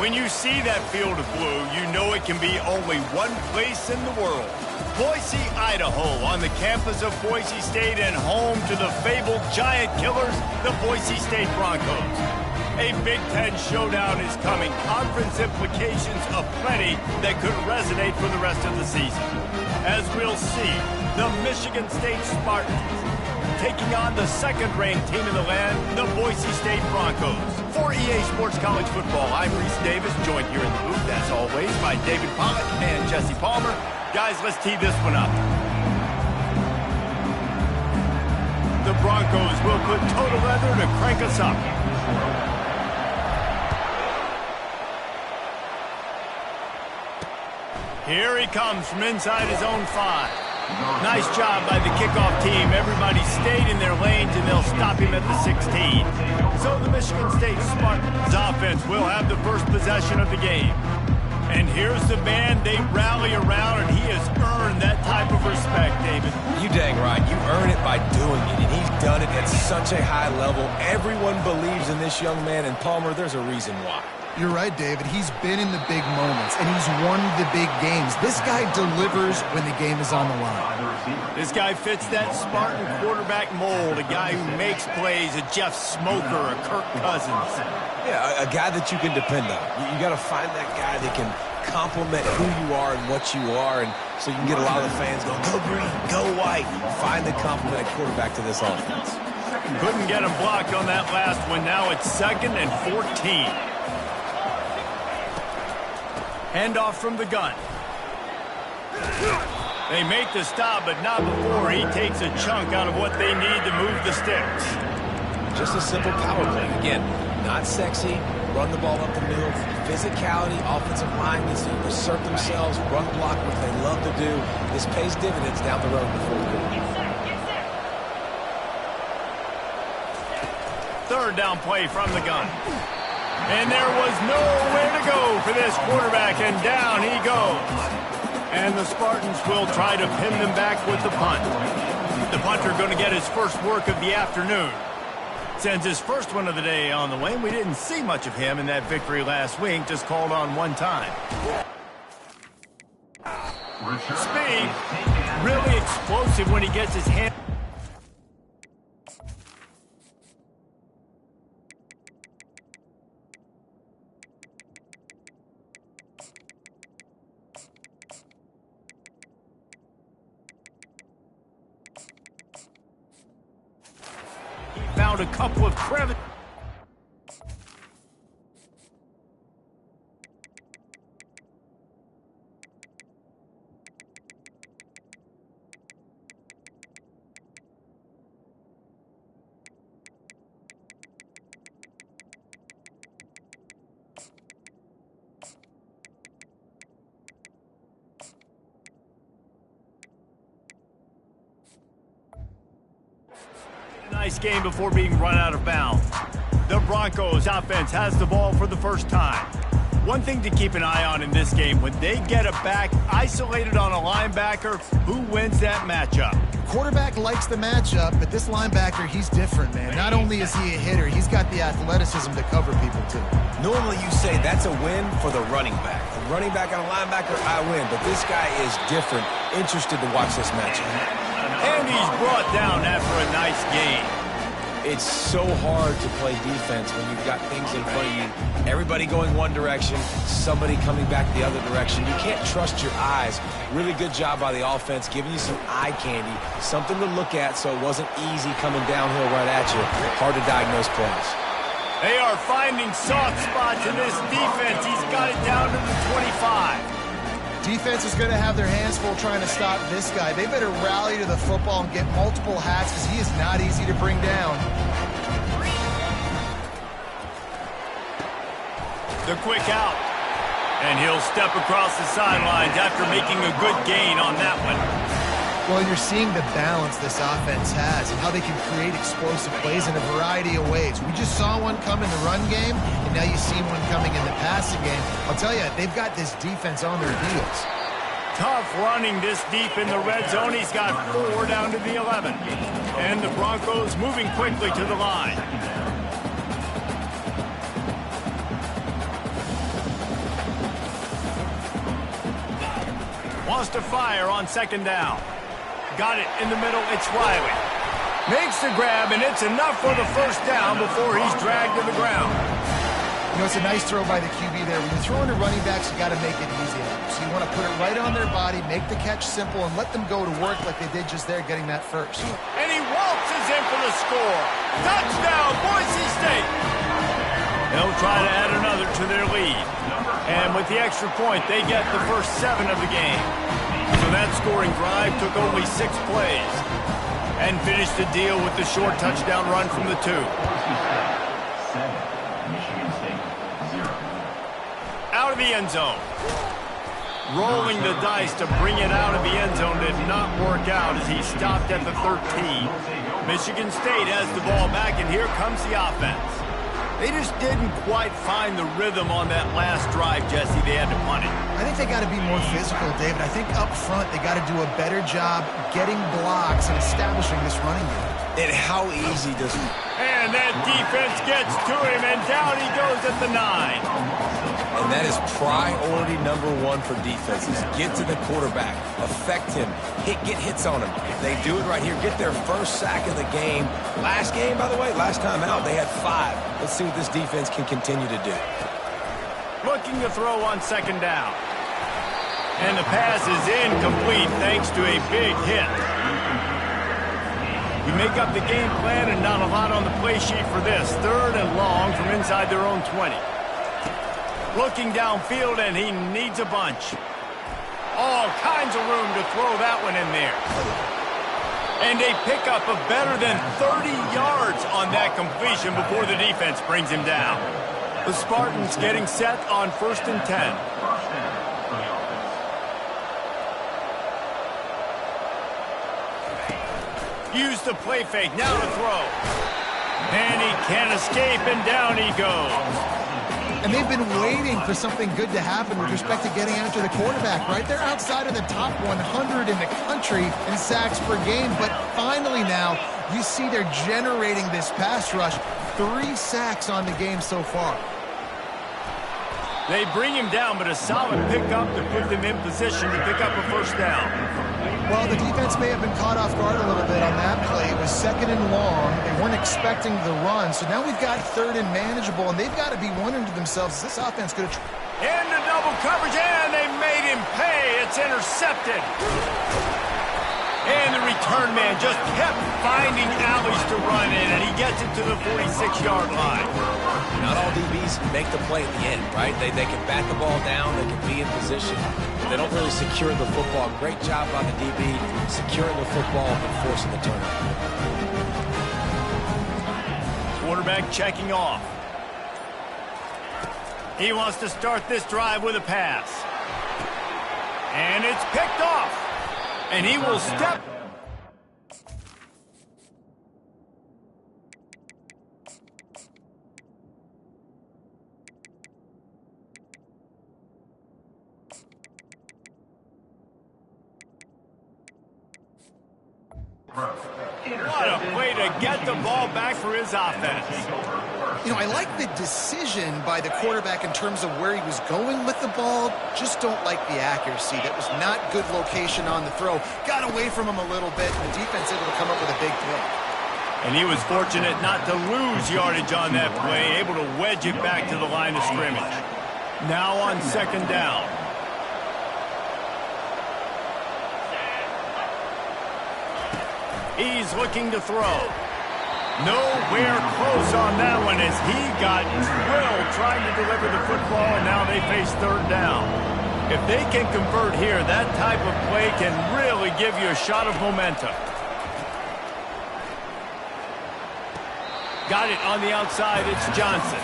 When you see that field of blue, you know it can be only one place in the world. Boise, Idaho, on the campus of Boise State and home to the fabled giant killers, the Boise State Broncos. A Big Ten showdown is coming. Conference implications aplenty that could resonate for the rest of the season. As we'll see, the Michigan State Spartans taking on the second-ranked team in the land, the Boise State Broncos. For EA Sports College Football, I'm Reese Davis, joined here in the booth, as always, by David Pollock and Jesse Palmer. Guys, let's tee this one up. The Broncos will put total leather to crank us up. Here he comes from inside his own 5. Nice job by the kickoff team. Everybody stayed in their lanes, and they'll stop him at the 16. So the Michigan State Spartans offense will have the first possession of the game. And here's the man they rally around, and he has earned that type of respect, David. You dang right. You earn it by doing it, and he's done it at such a high level. Everyone believes in this young man, and Palmer, there's a reason why. You're right, David. He's been in the big moments, and he's won the big games. This guy delivers when the game is on the line. This guy fits that Spartan quarterback mold, a guy who makes plays, a Jeff Smoker, a Kirk Cousins. Yeah, a guy that you can depend on. You got to find that guy that can complement who you are and what you are, and so you can get a lot of the fans going, go green, go white. Find the complement quarterback to this offense. Couldn't get him blocked on that last one. Now it's 2nd and 14. Handoff from the gun. They make the stop, but not before he takes a chunk out of what they need to move the sticks. Just a simple power play. Again, not sexy, run the ball up the middle, physicality, offensive line needs to assert themselves, run block, what they love to do. This pays dividends down the road before we go. Third down play from the gun. And there was nowhere to go for this quarterback, and down he goes. And the Spartans will try to pin them back with the punt. The punter going to get his first work of the afternoon. Sends his first one of the day on the way. We didn't see much of him in that victory last week, just called on one time. Speed, really explosive when he gets his hand. Found a couple of crevices. Nice game before being run out of bounds. The Broncos offense has the ball for the first time. One thing to keep an eye on in this game, when they get a back isolated on a linebacker, who wins that matchup? Quarterback likes the matchup, but this linebacker, he's different, man. Not only is he a hitter, he's got the athleticism to cover people, too. Normally you say that's a win for the running back. The running back on a linebacker, I win. But this guy is different. Interested to watch this matchup. And he's brought down after a nice game. It's so hard to play defense when you've got things in front of you. Everybody going one direction, somebody coming back the other direction. You can't trust your eyes. Really good job by the offense, giving you some eye candy, something to look at so it wasn't easy coming downhill right at you. Hard to diagnose plays. They are finding soft spots in this defense. He's got it down to the 25. Defense is going to have their hands full trying to stop this guy. They better rally to the football and get multiple hats because he is not easy to bring down. The quick out. And he'll step across the sidelines after making a good gain on that one. Well, you're seeing the balance this offense has and how they can create explosive plays in a variety of ways. We just saw one come in the run game, and now you see one coming in the passing game. I'll tell you, they've got this defense on their heels. Tough running this deep in the red zone. He's got 4 down to the 11. And the Broncos moving quickly to the line. wants to fire on second down. Got it in the middle. It's Riley. Makes the grab, and it's enough for the first down before he's dragged to the ground. You know, it's a nice throw by the QB there. When you're throwing to running backs, you got to make it easy. So you want to put it right on their body, make the catch simple, and let them go to work like they did just there, getting that first. And he waltzes in for the score. Touchdown, Boise State. They'll try to add another to their lead. And with the extra point, they get the first 7 of the game. So that scoring drive took only 6 plays. And finished the deal with the short touchdown run from the 2. Out of the end zone. Rolling the dice to bring it out of the end zone did not work out as he stopped at the 13. Michigan State has the ball back, and here comes the offense. They just didn't quite find the rhythm on that last drive, Jesse. They had to punt it. I think they got to be more physical, David. I think up front they got to do a better job getting blocks and establishing this running game. And how easy does it? And that defense gets to him, and down he goes at the 9. And that is priority number 1 for defenses. Get to the quarterback, affect him, get hits on him. They do it right here, get their first sack of the game. Last game, by the way, last time out, they had 5. Let's see what this defense can continue to do. Looking to throw on second down. And the pass is incomplete thanks to a big hit. You make up the game plan and not a lot on the play sheet for this. 3rd and long from inside their own 20. Looking downfield, and he needs a bunch. All kinds of room to throw that one in there. And a pickup of better than 30 yards on that completion before the defense brings him down. The Spartans getting set on 1st and 10. Use the play fake, now to throw. And he can't escape, and down he goes. And they've been waiting for something good to happen with respect to getting after the quarterback, right? They're outside of the top 100 in the country in sacks per game, but finally now you see they're generating this pass rush. 3 sacks on the game so far. They bring him down, but a solid pickup to put them in position to pick up a first down. Well, the defense may have been caught off guard a little bit on that play. It was 2nd and long. They weren't expecting the run, so now we've got 3rd and manageable, and they've got to be wondering to themselves, is this offense going to... Into double coverage, and they made him pay. It's intercepted. And the return man just kept finding alleys to run in, and he gets it to the 46-yard line. Not all DBs make the play at the end, right? They can bat the ball down, they can be in position. They don't really secure the football. Great job by the DB securing the football and forcing the turnover. Quarterback checking off. He wants to start this drive with a pass. And it's picked off. And he will step. What a way to get the ball back for his offense. You know, I like the decision by the quarterback in terms of where he was going with the ball. Just don't like the accuracy. That was not good location on the throw. Got away from him a little bit, and the defense able to come up with a big pick. And he was fortunate not to lose yardage on that play, able to wedge it back to the line of scrimmage. Now on second down. He's looking to throw. Nowhere close on that one as he got drilled trying to deliver the football, and now they face 3rd down. If they can convert here, that type of play can really give you a shot of momentum. Got it on the outside, it's Johnson.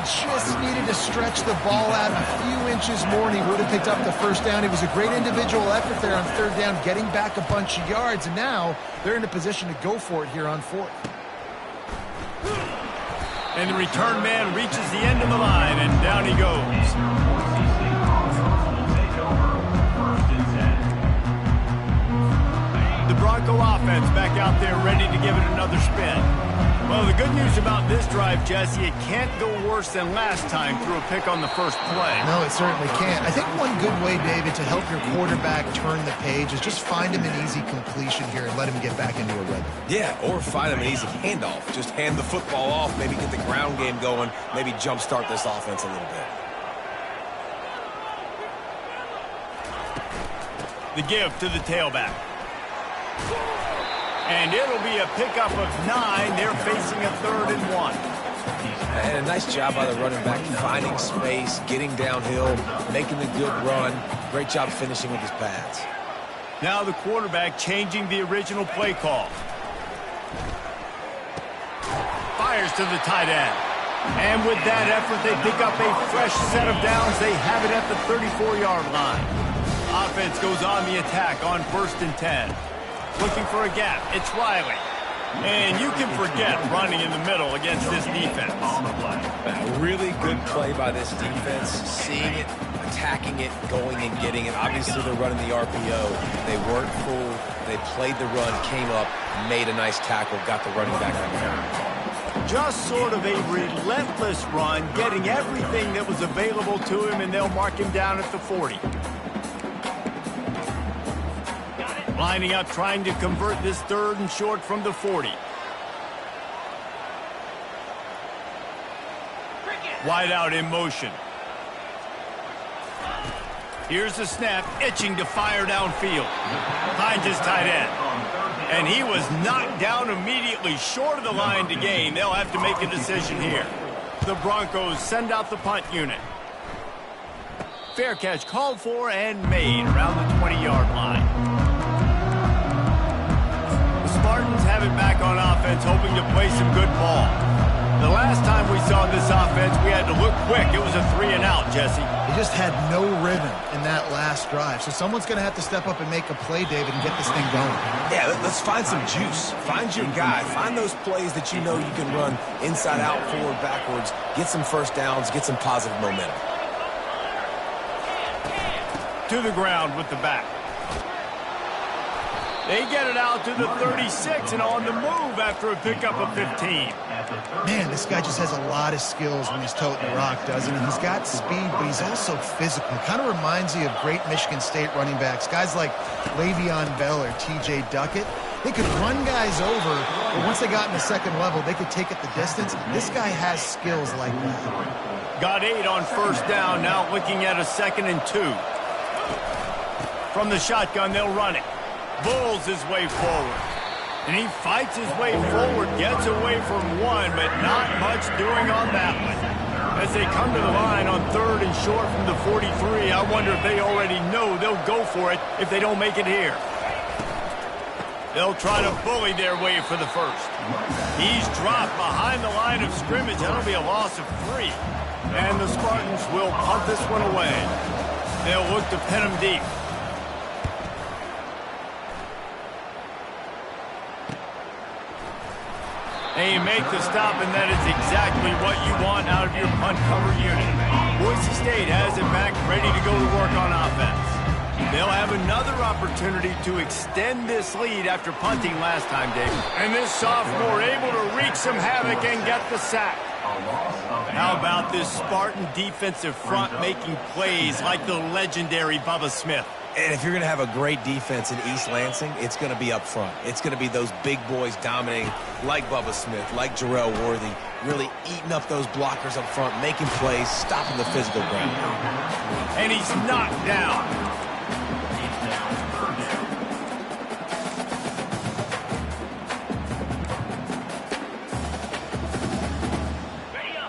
Just needed to stretch the ball out a few inches more, and he would have picked up the first down. It was a great individual effort there on 3rd down, getting back a bunch of yards, and now they're in a position to go for it here on 4th. And the return man reaches the end of the line, and down he goes. there ready to give it another spin. Well, the good news about this drive, Jesse, it can't go worse than last time through a pick on the first play. No, it certainly can't. I think one good way, David, to help your quarterback turn the page is just find him an easy completion here and let him get back into a rhythm. Yeah, or find him an easy handoff. Just hand the football off, maybe get the ground game going, maybe jumpstart this offense a little bit. The give to the tailback. And it'll be a pickup of 9. They're facing a 3rd and 1. And a nice job by the running back, finding space, getting downhill, making the good run. Great job finishing with his pads. Now the quarterback changing the original play call. Fires to the tight end. And with that effort, they pick up a fresh set of downs. They have it at the 34-yard line. Offense goes on the attack on 1st and 10. Looking for a gap. It's Riley. And you can forget running in the middle against this defense. A really good play by this defense. Seeing it, attacking it, going and getting it. Obviously, they're running the RPO. They weren't full. They played the run, came up, made a nice tackle, got the running back on there. Just sort of a relentless run, getting everything that was available to him, and they'll mark him down at the 40. Lining up, trying to convert this 3rd and short from the 40. Wide out in motion. Here's the snap, itching to fire downfield. Finds his tight end. And he was knocked down immediately short of the line to gain. They'll have to make a decision here. The Broncos send out the punt unit. Fair catch called for and made around the 20-yard line. Spartans have it back on offense, hoping to play some good ball. The last time we saw this offense, we had to look quick. It was a 3-and-out, Jesse. They just had no rhythm in that last drive. So someone's going to have to step up and make a play, David, and get this thing going. Yeah, let's find some juice. Find your guy. Find those plays that you know you can run inside out, forward, backwards. Get some first downs. Get some positive momentum. To the ground with the back. They get it out to the 36 and on the move after a pickup of 15. Man, this guy just has a lot of skills when he's toting the rock, doesn't he? He's got speed, but he's also physical. Kind of reminds you of great Michigan State running backs. Guys like Le'Veon Bell or T.J. Duckett. They could run guys over, but once they got in the second level, they could take it the distance. This guy has skills like that. Got 8 on 1st down, now looking at a 2nd and 2. From the shotgun, they'll run it. Bulls his way forward. And he fights his way forward, gets away from 1, but not much doing on that one. As they come to the line on 3rd and short from the 43, I wonder if they already know they'll go for it if they don't make it here. They'll try to bully their way for the 1st. He's dropped behind the line of scrimmage. That'll be a loss of 3. And the Spartans will punt this one away. They'll look to pin him deep. And you make the stop, and that is exactly what you want out of your punt cover unit. Boise State has it back, ready to go to work on offense. They'll have another opportunity to extend this lead after punting last time, David. And this sophomore able to wreak some havoc and get the sack. How about this Spartan defensive front making plays like the legendary Bubba Smith? And if you're going to have a great defense in East Lansing, it's going to be up front. It's going to be those big boys dominating like Bubba Smith, like Jarrell Worthy, really eating up those blockers up front, making plays, stopping the physical ground. And he's knocked down.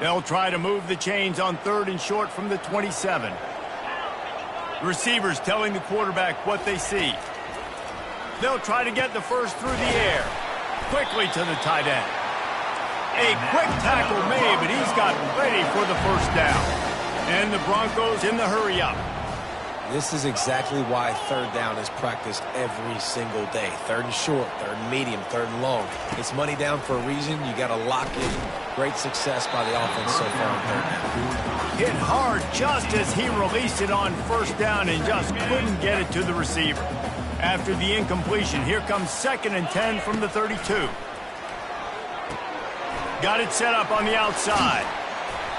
They'll try to move the chains on 3rd and short from the 27. Receivers telling the quarterback what they see. They'll try to get the 1st through the air. Quickly to the tight end. A quick tackle made, but he's got ready for the 1st down. And the Broncos in the hurry up. This is exactly why 3rd down is practiced every single day. 3rd and short, 3rd and medium, 3rd and long. It's money down for a reason. You got to lock in. Great success by the offense so far on 3rd down. Hit hard just as he released it on 1st down and just couldn't get it to the receiver. After the incompletion, here comes 2nd and 10 from the 32. Got it set up on the outside.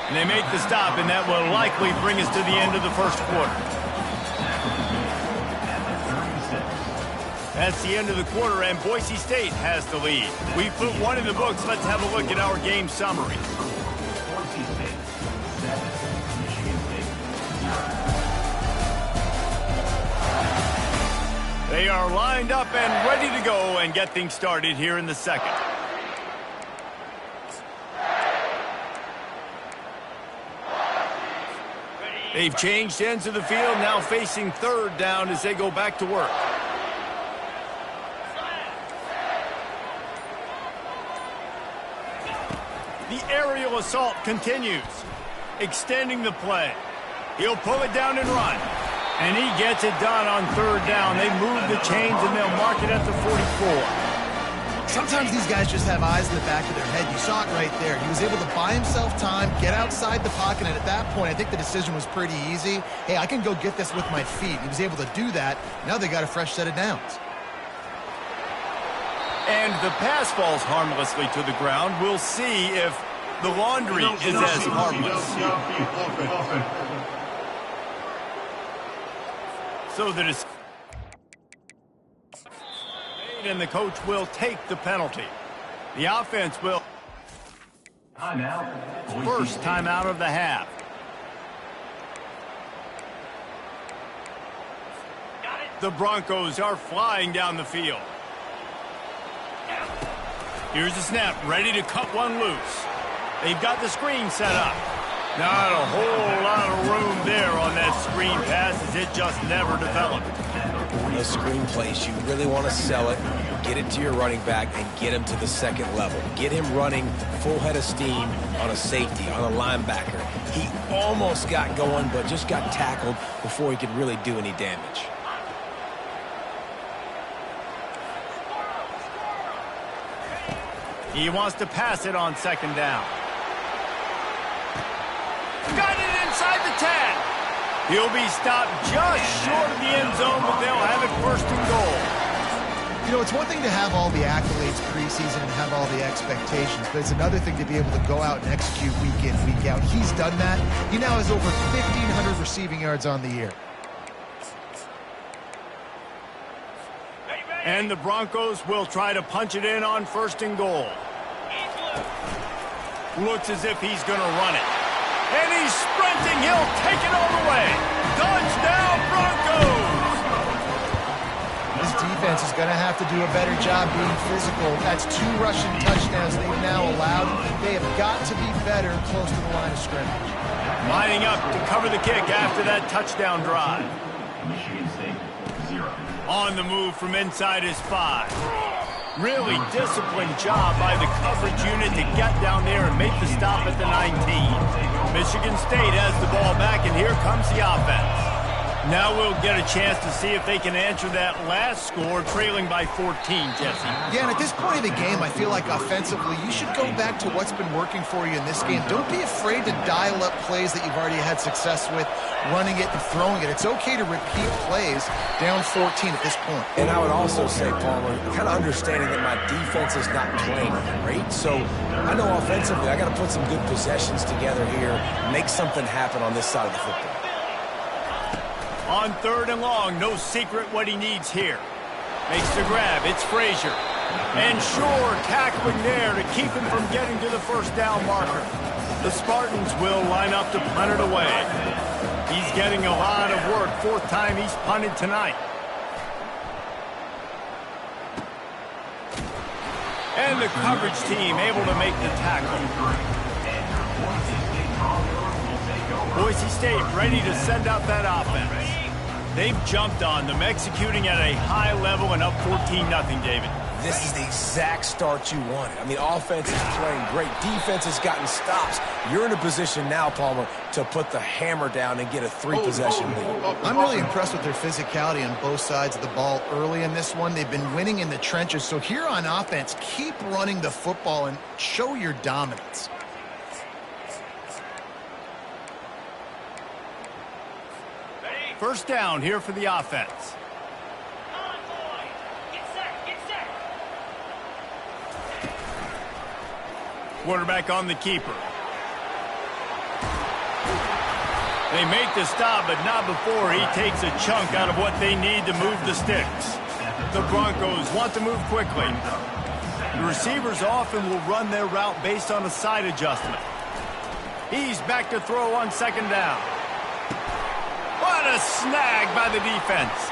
And they make the stop, and that will likely bring us to the end of the first quarter. That's the end of the quarter, and Boise State has the lead. We put one in the books. Let's have a look at our game summary. They are lined up and ready to go and get things started here in the second. They've changed ends of the field, now facing 3rd down as they go back to work. The aerial assault continues, extending the play. He'll pull it down and run. And he gets it done on 3rd down. They move the chains, and they'll mark it at the 44. Sometimes these guys just have eyes in the back of their head. You saw it right there. He was able to buy himself time, get outside the pocket, and at that point, I think the decision was pretty easy. Hey, I can go get this with my feet. He was able to do that. Now they got a fresh set of downs. And the pass falls harmlessly to the ground. We'll see if the laundry is as harmless. So that it's and the coach will take the penalty. The offense will. First timeout of the half. The Broncos are flying down the field. Here's the snap, ready to cut one loose. They've got the screen set up. Not a whole lot of room there on that screen pass as it just never developed. Those screen plays, you really want to sell it, get it to your running back, and get him to the 2nd level. Get him running full head of steam on a safety, on a linebacker. He almost got going, but just got tackled before he could really do any damage. He wants to pass it on 2nd down. Got it inside the 10. He'll be stopped just short of the end zone, but they'll have it 1st and goal. You know, it's one thing to have all the accolades preseason and have all the expectations, but it's another thing to be able to go out and execute week in, week out. He's done that. He now has over 1,500 receiving yards on the year. And the Broncos will try to punch it in on 1st and goal. Looks as if he's going to run it. And he's sprinting. He'll take it all the way. Touchdown, Broncos! This defense is going to have to do a better job being physical. That's 2 rushing touchdowns they've now allowed. They have got to be better close to the line of scrimmage. Lining up to cover the kick after that touchdown drive. On the move from inside his 5. Really disciplined job by the coverage unit to get down there and make the stop at the 19. Michigan State has the ball back, and here comes the offense. Now we'll get a chance to see if they can answer that last score, trailing by 14, Jesse. Yeah, and at this point of the game, I feel like offensively, you should go back to what's been working for you in this game. Don't be afraid to dial up plays that you've already had success with, running it and throwing it. It's okay to repeat plays down 14 at this point. And I would also say, Palmer, kind of understanding that my defense is not playing great. So I know offensively, I got to put some good possessions together here, make something happen on this side of the football. On 3rd and long, no secret what he needs here. Makes the grab, it's Frazier. And Shore tackling there to keep him from getting to the 1st down marker. The Spartans will line up to punt it away. He's getting a lot of work, 4th time he's punted tonight. And the coverage team able to make the tackle. Boise State ready to send out that offense. They've jumped on them, executing at a high level and up 14-0, David. This is the exact start you wanted. I mean, offense is playing great. Defense has gotten stops. You're in a position now, Palmer, to put the hammer down and get a 3-possession lead. I'm really impressed with their physicality on both sides of the ball early in this one. They've been winning in the trenches. So here on offense, keep running the football and show your dominance. First down here for the offense. Quarterback on the keeper. They make the stop, but not before he takes a chunk out of what they need to move the sticks. The Broncos want to move quickly. The receivers often will run their route based on a side adjustment. He's back to throw on second down. What a snag by the defense.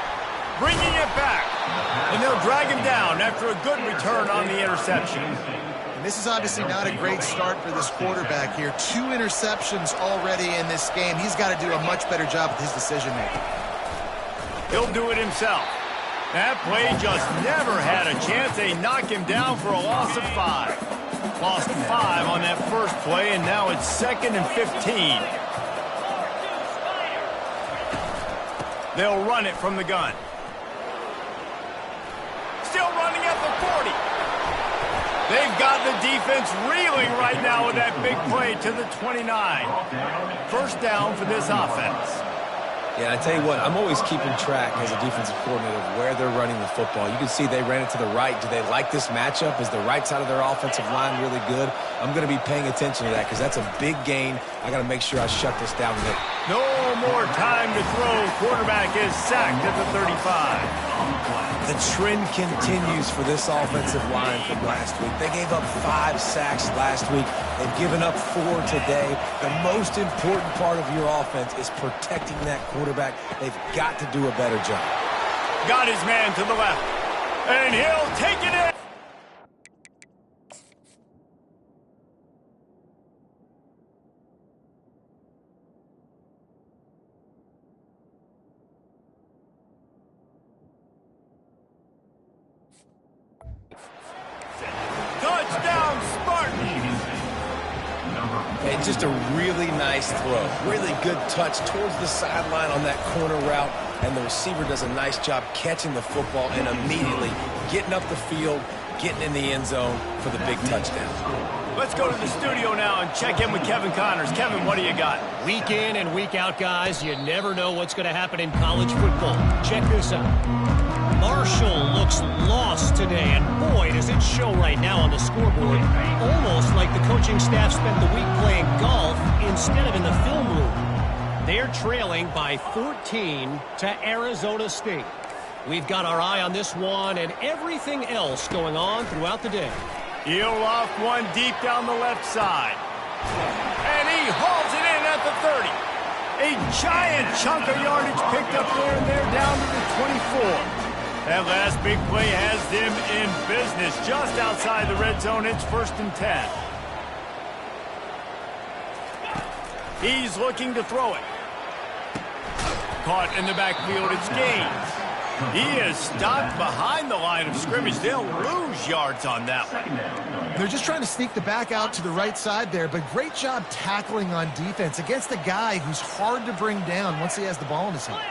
Bringing it back. And they'll drag him down after a good return on the interception. And this is obviously not a great start for this quarterback here. 2 interceptions already in this game. He's got to do a much better job with his decision-making. He'll do it himself. That play just never had a chance. They knock him down for a loss of 5. Lost 5 on that first play, and now it's 2nd and 15. They'll run it from the gun. Still running at the 40. They've got the defense reeling right now with that big play to the 29. First down for this offense. Yeah, I tell you what, I'm always keeping track as a defensive coordinator of where they're running the football. You can see they ran it to the right. Do they like this matchup? Is the right side of their offensive line really good? I'm going to be paying attention to that because that's a big gain. I got to make sure I shut this down. No more time to throw. Quarterback is sacked at the 35. The trend continues for this offensive line from last week. They gave up 5 sacks last week. They've given up 4 today. The most important part of your offense is protecting that quarterback. They've got to do a better job. Got his man to the left. And he'll take it in. Touchdown, Spartans! And just a really nice throw. Really good touch towards the sideline on that corner route. And the receiver does a nice job catching the football and immediately getting up the field, getting in the end zone for the big touchdown. Let's go to the studio now and check in with Kevin Connors. Kevin, what do you got? Week in and week out, guys, you never know what's going to happen in college football. Check this out. Marshall looks lost today, and boy, does it show right now on the scoreboard. Almost like the coaching staff spent the week playing golf instead of in the film room. They're trailing by 14 to Arizona State. We've got our eye on this one and everything else going on throughout the day. He'll off one deep down the left side. And he hauls it in at the 30. A giant chunk of yardage picked up there, and they're down to the 24. That last big play has them in business just outside the red zone. It's 1st and 10. He's looking to throw it. Caught in the backfield, it's Gaines. He is stopped behind the line of scrimmage. They'll lose yards on that one. They're just trying to sneak the back out to the right side there, but great job tackling on defense against a guy who's hard to bring down once he has the ball in his hand.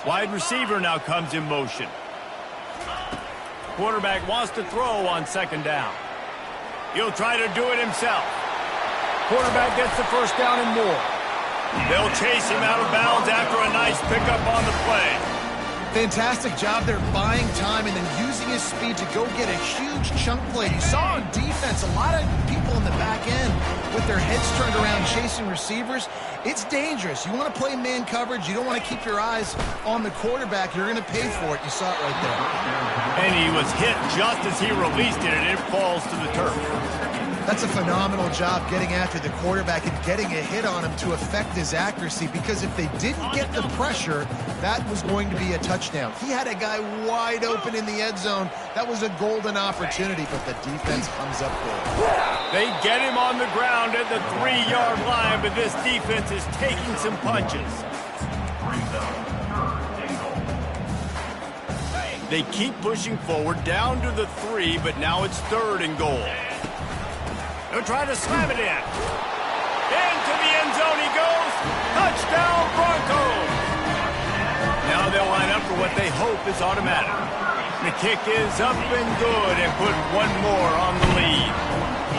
Wide receiver now comes in motion. Quarterback wants to throw on second down. He'll try to do it himself. Quarterback gets the first down and more. They'll chase him out of bounds after a nice pickup on the play. Fantastic job there buying time and then using his speed to go get a huge chunk play. You saw on defense a lot of people in the back end with their heads turned around chasing receivers. It's dangerous. You want to play man coverage. You don't want to keep your eyes on the quarterback. You're going to pay for it. You saw it right there. And he was hit just as he released it, and it falls to the turf. That's a phenomenal job getting after the quarterback and getting a hit on him to affect his accuracy, because if they didn't get the pressure, that was going to be a touchdown. He had a guy wide open in the end zone. That was a golden opportunity, but the defense comes up big. They get him on the ground at the 3-yard line, but this defense is taking some punches. They keep pushing forward down to the 3, but now it's 3rd and goal. They'll try to slam it in. Into the end zone he goes. Touchdown, Broncos. Now they'll line up for what they hope is automatic. The kick is up and good and put one more on the lead.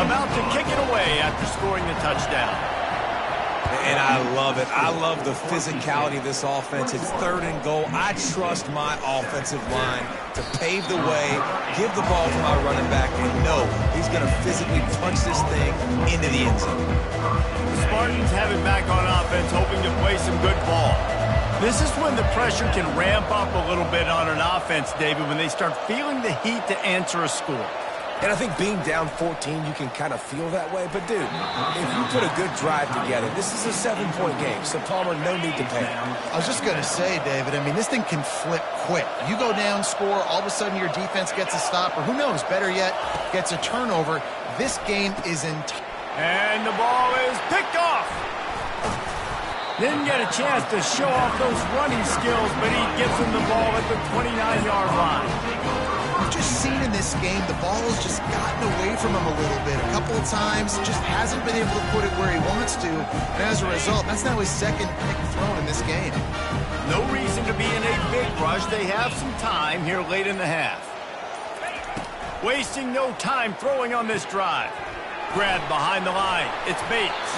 About to kick it away after scoring the touchdown. And I love it. I love the physicality of this offense. It's 3rd and goal. I trust my offensive line to pave the way, give the ball to my running back, and know he's going to physically punch this thing into the end zone. The Spartans have it back on offense, hoping to play some good ball. This is when the pressure can ramp up a little bit on an offense, David, when they start feeling the heat to answer a score. And I think being down 14, you can kind of feel that way. But, dude, if you put a good drive together, this is a 7-point game. So, Palmer, no need to panic. I was just going to say, David, I mean, this thing can flip quick. You go down, score, all of a sudden your defense gets a stop, or who knows, better yet, gets a turnover. This game is in. And the ball is picked off. Didn't get a chance to show off those running skills, but he gives him the ball at the 29-yard line. We've just seen in this game the ball has just gotten away from him a little bit. A couple of times, just hasn't been able to put it where he wants to. And as a result, that's now his 2nd pick thrown in this game. No reason to be in a big rush. They have some time here late in the half. Wasting no time throwing on this drive. Grabbed behind the line. It's Bates.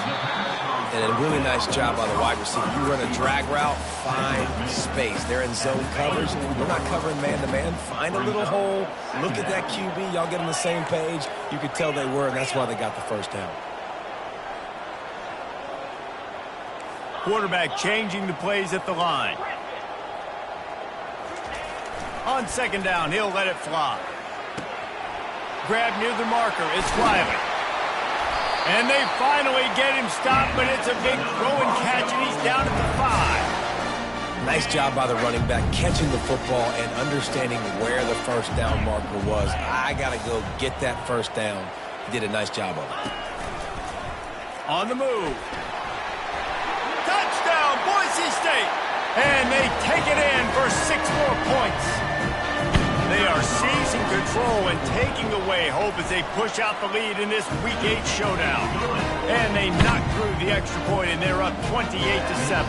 And a really nice job by the wide receiver. You run a drag route, find space. They're in zone coverage. We're not covering man-to-man. Find a little hole. Look at that QB. Y'all get on the same page. You could tell they were, and that's why they got the first down. Quarterback changing the plays at the line. On 2nd down, he'll let it fly. Grab near the marker. It's Wiley. And they finally get him stopped, but it's a big throw and catch, and he's down at the 5. Nice job by the running back catching the football and understanding where the first down marker was. I got to go get that first down. He did a nice job of it. On the move. Touchdown, Boise State. And they take it in for 6 more points. They are seizing control and taking away hope as they push out the lead in this Week 8 showdown. And they knock through the extra point, and they're up 28-7.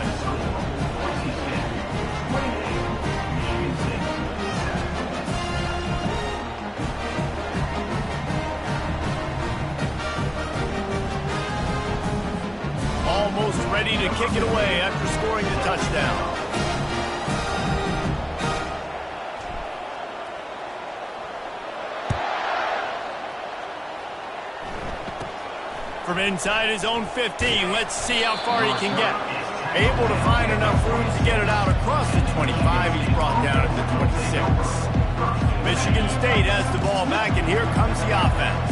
Almost ready to kick it away after scoring the touchdown. From inside his own 15, let's see how far he can get. Able to find enough room to get it out across the 25. He's brought down at the 26. Michigan State has the ball back, and here comes the offense.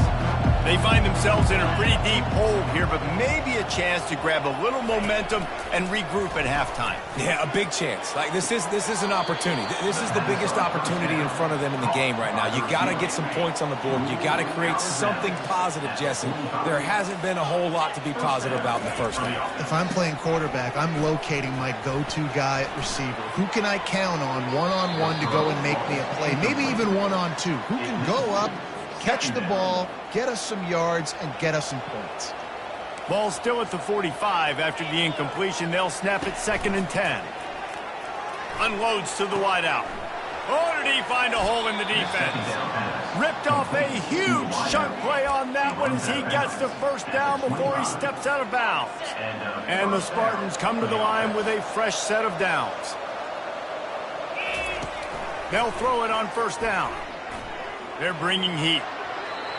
They find themselves in a pretty deep hole here, but maybe a chance to grab a little momentum and regroup at halftime. Yeah, a big chance. Like this is an opportunity. This is the biggest opportunity in front of them in the game right now. You got to get some points on the board. You got to create something positive, Jesse. There hasn't been a whole lot to be positive about in the first half. If I'm playing quarterback, I'm locating my go-to guy at receiver. Who can I count on one-on-one to go and make me a play? Maybe even one-on-two. Who can go up, catch the ball, get us some yards, and get us some points. Ball still at the 45 after the incompletion. They'll snap it 2nd and 10. Unloads to the wideout. Oh, did he find a hole in the defense? Ripped off a huge chunk play on that one as he gets the first down before he steps out of bounds. And the Spartans come to the line with a fresh set of downs. They'll throw it on 1st down. They're bringing heat.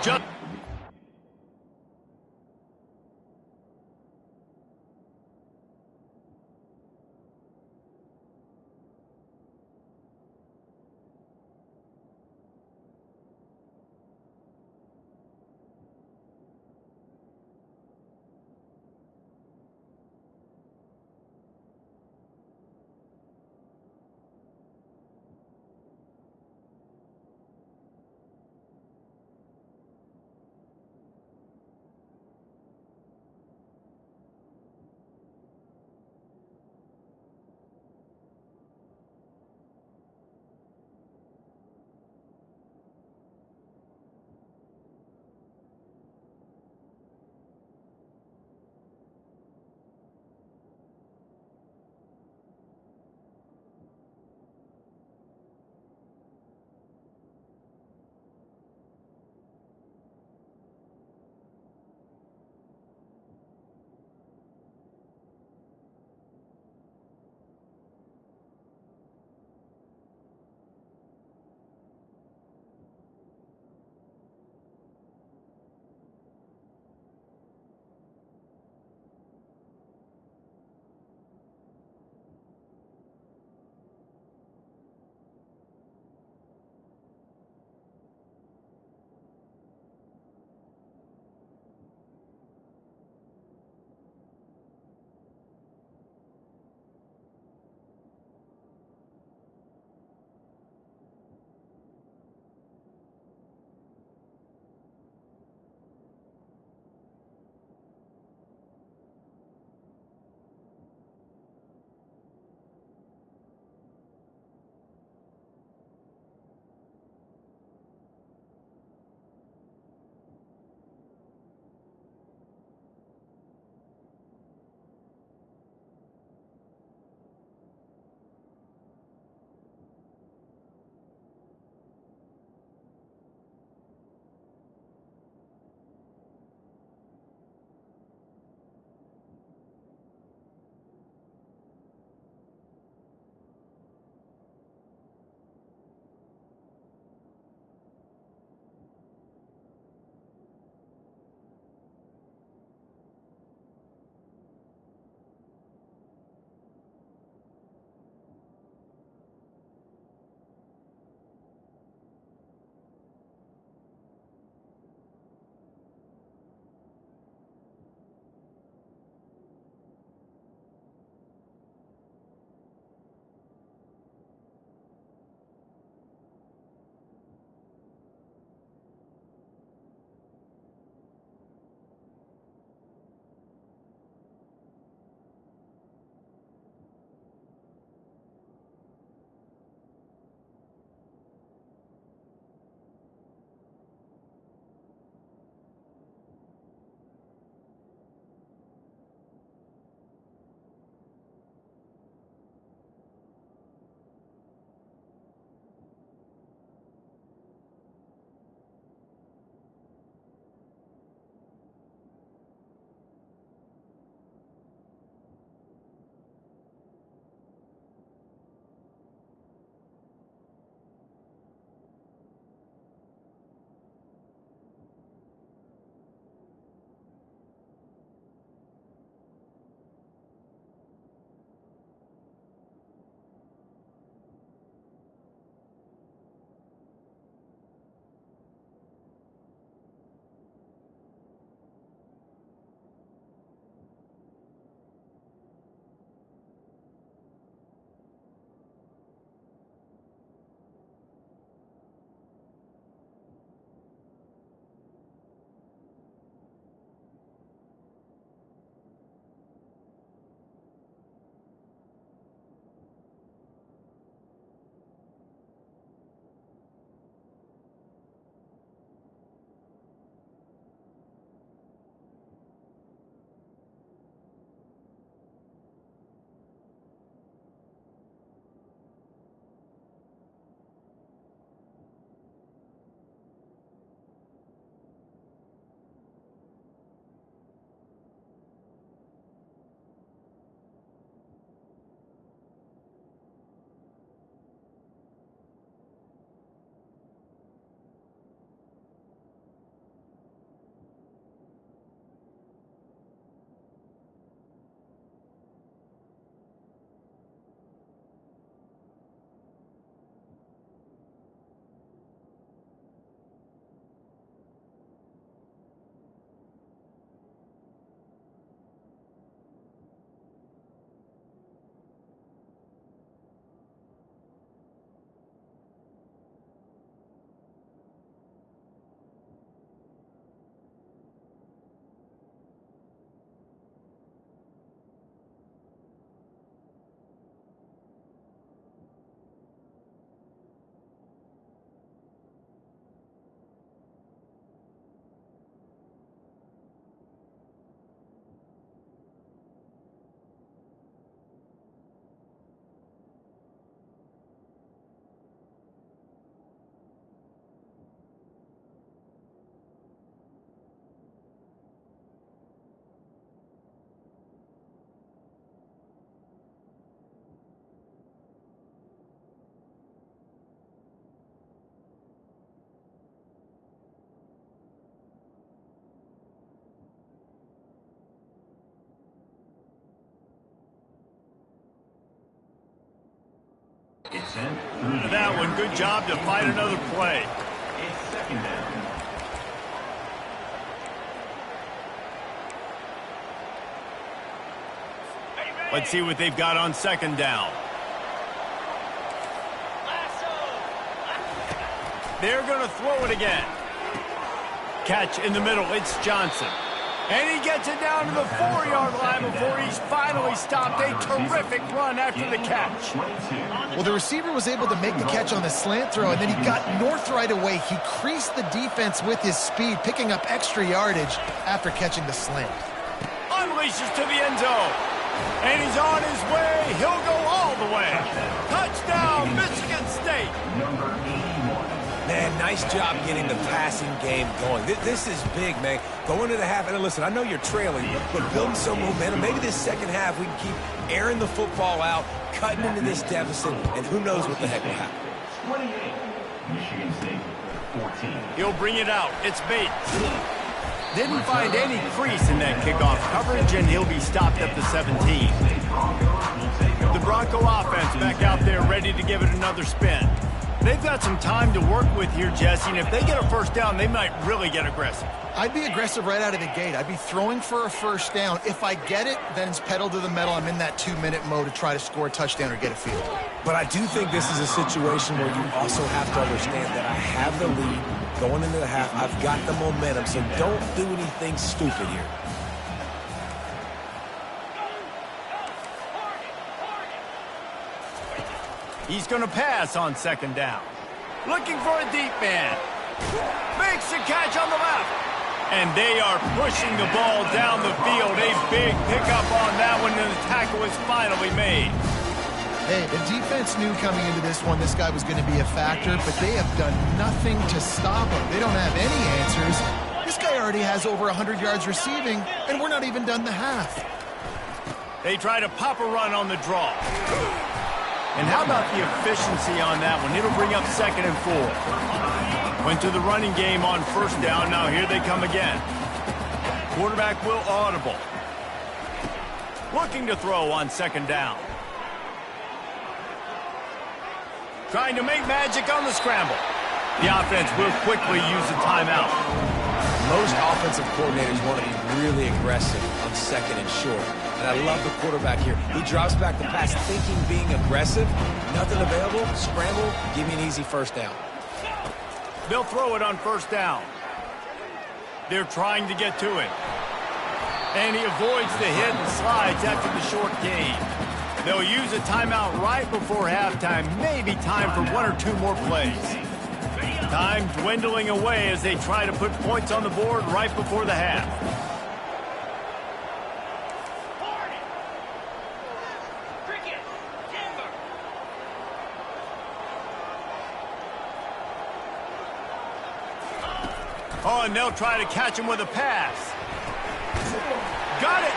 Just That one, good job to fight another play. It's second down. Let's see what they've got on second down. They're going to throw it again. Catch in the middle. It's Johnson. And he gets it down to the 4-yard line before he's finally stopped. A terrific run after the catch. Well, the receiver was able to make the catch on the slant throw, and then he got north right away. He creased the defense with his speed, picking up extra yardage after catching the slant. Unleashes to the end zone. And he's on his way. He'll go all the way. Touchdown, Michigan State. Number 81. Man, nice job getting the passing game going. This is big, man. Going to the half, and listen, I know you're trailing, but building some momentum. Maybe this second half we can keep airing the football out, cutting into this deficit, and who knows what the heck will happen. 28. Michigan State, 14. He'll bring it out. It's Bates. Didn't find any crease in that kickoff coverage, and he'll be stopped at the 17. The Bronco offense back out there ready to give it another spin. They've got some time to work with here, Jesse, and if they get a first down, they might really get aggressive. I'd be aggressive right out of the gate. I'd be throwing for a first down. If I get it, then it's pedal to the metal. I'm in that 2-minute mode to try to score a touchdown or get a field goal. But I do think this is a situation where you also have to understand that I have the lead going into the half. I've got the momentum, so don't do anything stupid here. He's going to pass on second down. Looking for a deep man. Makes the catch on the left. And they are pushing the ball down the field. A big pickup on that one, and the tackle is finally made. Hey, the defense knew coming into this one this guy was going to be a factor, but they have done nothing to stop him. They don't have any answers. This guy already has over 100 yards receiving, and we're not even done the half. They try to pop a run on the draw. And how about the efficiency on that one? It'll bring up 2nd and 4. Went to the running game on first down. Now here they come again. Quarterback will audible. Looking to throw on second down. Trying to make magic on the scramble. The offense will quickly use a timeout. Most offensive coordinators want to be really aggressive on second and short. And I love the quarterback here. He drops back the pass thinking being aggressive. Nothing available. Scramble. Give me an easy first down. They'll throw it on first down. They're trying to get to it. And he avoids the hit and slides after the short gain. They'll use a timeout right before halftime. Maybe time for 1 or 2 more plays. Time dwindling away as they try to put points on the board right before the half. Oh, and they'll try to catch him with a pass. Got it!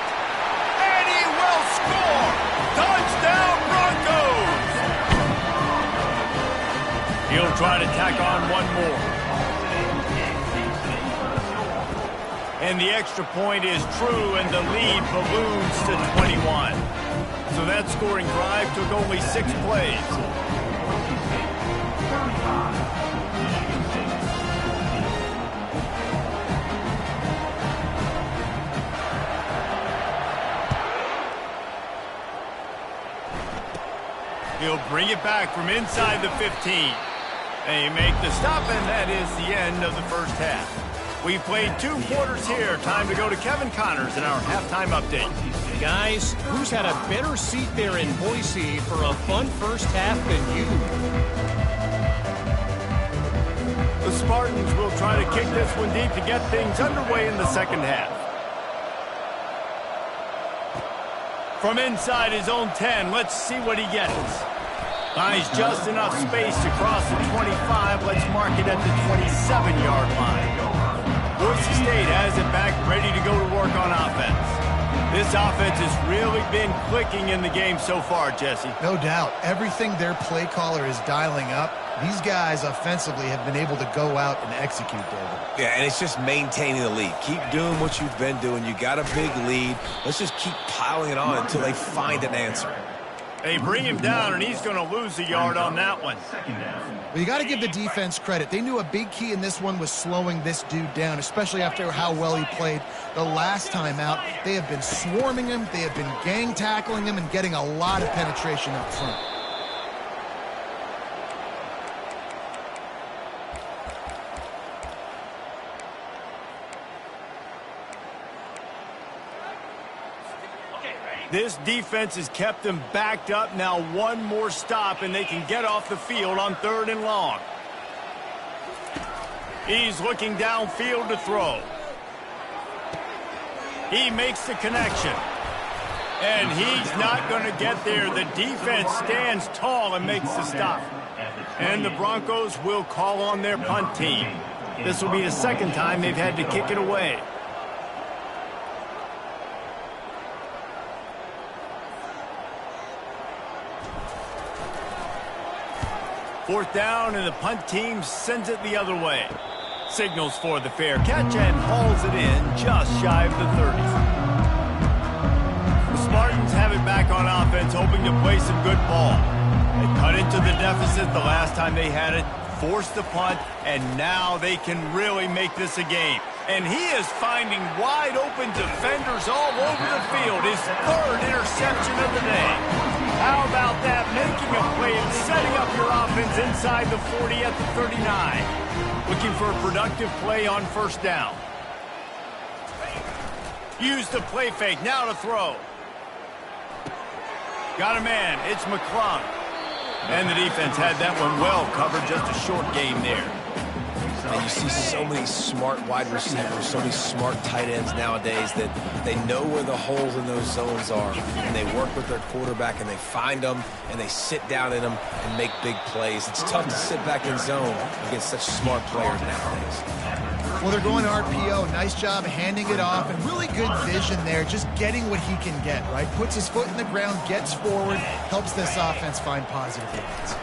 And he will score! Touchdown, Broncos! He'll try to tack on one more. And the extra point is true, and the lead balloons to 21. So that scoring drive took only 6 plays. He'll bring it back from inside the 15. They make the stop, and that is the end of the first half. We've played 2 quarters here. Time to go to Kevin Connors in our halftime update. Guys, who's had a better seat there in Boise for a fun first half than you? The Spartans will try to kick this one deep to get things underway in the second half. From inside his own 10, let's see what he gets. Finds just enough space to cross the 25. Let's mark it at the 27-yard line. Boise State has it back, ready to go to work on offense. This offense has really been clicking in the game so far, Jesse. No doubt. Everything their play caller is dialing up, these guys offensively have been able to go out and execute, David. Yeah, and it's just maintaining the lead. Keep doing what you've been doing. You got a big lead. Let's just keep piling it on until they find an answer. They bring him down, and he's going to lose a yard on that one. Well, you got to give the defense credit. They knew a big key in this one was slowing this dude down, especially after how well he played the last time out. They have been swarming him. They have been gang tackling him and getting a lot of penetration up front. This defense has kept them backed up. Now one more stop, and they can get off the field on 3rd and long. He's looking downfield to throw. He makes the connection. And he's not going to get there. The defense stands tall and makes the stop. And the Broncos will call on their punt team. This will be the second time they've had to kick it away. Fourth down, and the punt team sends it the other way. Signals for the fair catch and hauls it in just shy of the 30. The Spartans have it back on offense, hoping to play some good ball. They cut into the deficit the last time they had it, forced the punt, and now they can really make this a game. And he is finding wide open defenders all over the field. His 3rd interception of the day. How about that? Making a play and setting up your offense inside the 40 at the 39. Looking for a productive play on 1st down. Use the play fake. Now to throw. Got a man. It's McClung. And the defense had that one well covered. Just a short game there. And you see so many smart wide receivers, so many smart tight ends nowadays that they know where the holes in those zones are, and they work with their quarterback, and they find them, and they sit down in them and make big plays. It's tough to sit back in zone against such smart players nowadays. Well, they're going RPO. Nice job handing it off, and really good vision there, just getting what he can get, right? Puts his foot in the ground, gets forward, helps this offense find positive yards.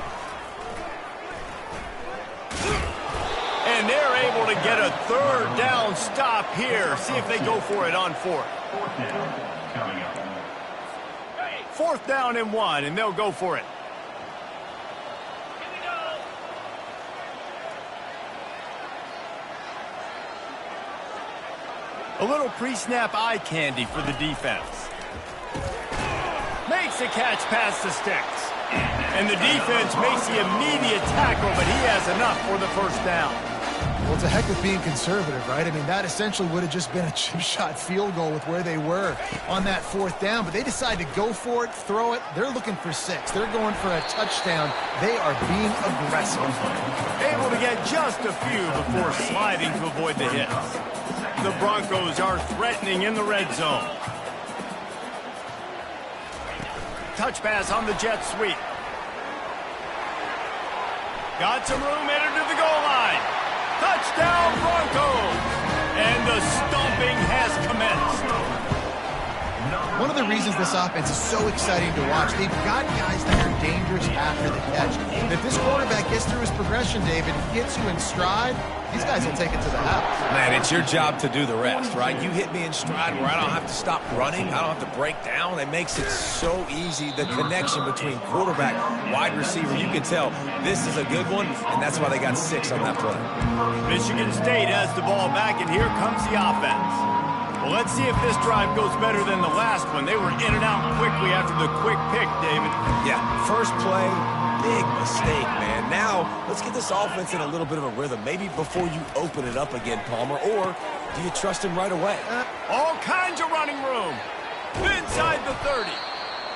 And they're able to get a 3rd down stop here. See if they go for it on 4th. 4th down and 1, and they'll go for it. A little pre-snap eye candy for the defense. Makes a catch past the sticks. And the defense makes the immediate tackle, but he has enough for the 1st down. Well, it's a heck of being conservative, right? I mean, that essentially would have just been a chip shot field goal with where they were on that 4th down, but they decide to go for it, throw it. They're looking for 6. They're going for a touchdown. They are being aggressive. Able to get just a few before sliding to avoid the hits. The Broncos are threatening in the red zone. Touch pass on the jet sweep. Got some room, entered to the goal line. Touchdown, Broncos! And the stomping has commenced. One of the reasons this offense is so exciting to watch, they've got guys that are dangerous after the catch. And if this quarterback gets through his progression, David, hits you in stride, these guys will take it to the house. Man, it's your job to do the rest, right? You hit me in stride where I don't have to stop running. I don't have to break down. It makes it so easy. The connection between quarterback, wide receiver, you can tell this is a good one, and that's why they got 6 on that play. Michigan State has the ball back, and here comes the offense. Well, let's see if this drive goes better than the last one. They were in and out quickly after the quick pick, David. Yeah, first play, big mistake, man. Now, let's get this offense in a little bit of a rhythm. Maybe before you open it up again, Palmer, or do you trust him right away? All kinds of running room. Inside the 30.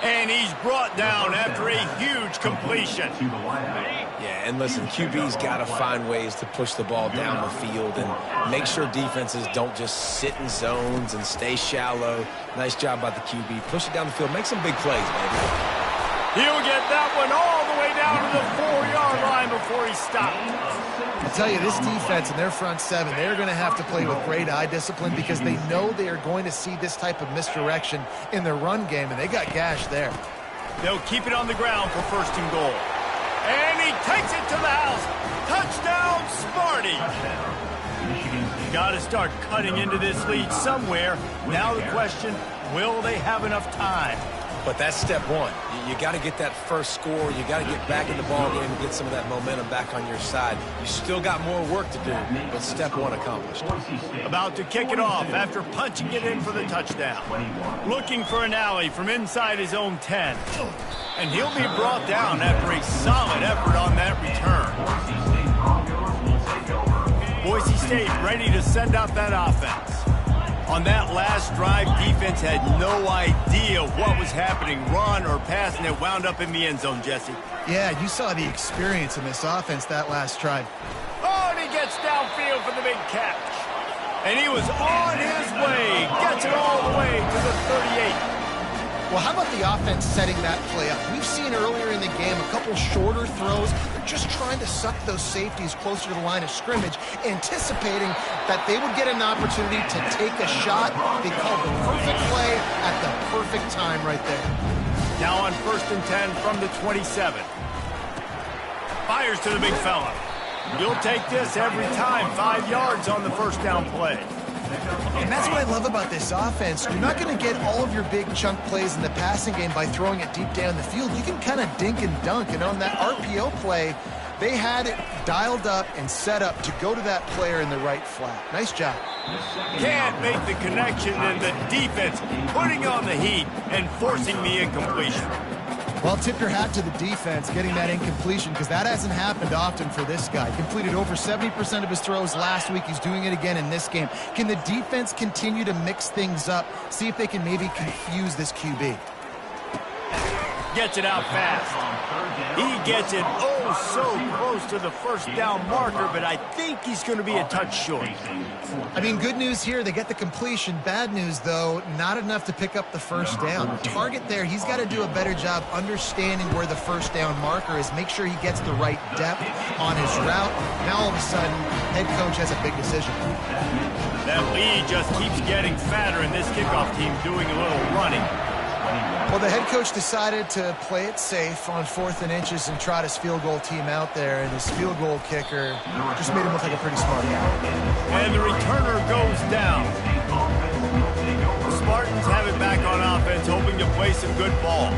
And he's brought down after a huge completion. Yeah, and listen, QB's got to find ways to push the ball down the field and make sure defenses don't just sit in zones and stay shallow. Nice job by the QB. Push it down the field. Make some big plays, baby. He'll get that one all the way down to the 4-yard line before he stopped. I'll tell you, this defense and their front 7, they're going to have to play with great eye discipline because they know they are going to see this type of misdirection in their run game, and they got gashed there. They'll keep it on the ground for 1st and goal. And he takes it to the house. Touchdown, Sparty. Got to start cutting into this lead somewhere. Now the question, will they have enough time? But that's step one. You got to get that first score. You got to get back in the ball game and get some of that momentum back on your side. You still got more work to do, but step one accomplished. About to kick it off after punching it in for the touchdown. Looking for an alley from inside his own 10. And he'll be brought down after a solid effort on that return. Boise State ready to send out that offense. On that last drive, defense had no idea what was happening, run or pass, and it wound up in the end zone, Jesse. Yeah, you saw the experience in this offense that last drive. Oh, and he gets downfield for the big catch. And he was on his way, gets it all the way to the 38. Well, how about the offense setting that play up? We've seen earlier in the game a couple shorter throws. They're just trying to suck those safeties closer to the line of scrimmage, anticipating that they would get an opportunity to take a shot. They called the perfect play at the perfect time right there. Now on 1st and 10 from the 27. Fires to the big fella. You'll take this every time. 5 yards on the first down play. And that's what I love about this offense. You're not going to get all of your big chunk plays in the passing game by throwing it deep down the field. You can kind of dink and dunk. And on that RPO play, they had it dialed up and set up to go to that player in the right flat. Nice job. Can't make the connection, and the defense putting on the heat and forcing the incompletion. Well, tip your hat to the defense getting that incompletion, because that hasn't happened often for this guy. Completed over 70% of his throws last week. He's doing it again in this game. Can the defense continue to mix things up? See if they can maybe confuse this QB. Gets it out fast. He gets it oh so close to the first down marker, but I think he's going to be a touch short. I mean, good news here, they get the completion. Bad news, though, not enough to pick up the first down. Target there, he's got to do a better job understanding where the first down marker is, make sure he gets the right depth on his route. Now, all of a sudden, head coach has a big decision. That lead just keeps getting fatter, and this kickoff team doing a little running. Well, the head coach decided to play it safe on 4th and inches and trot his field goal team out there, and his field goal kicker just made him look like a pretty smart guy. And the returner goes down. The Spartans have it back on offense, hoping to play some good ball.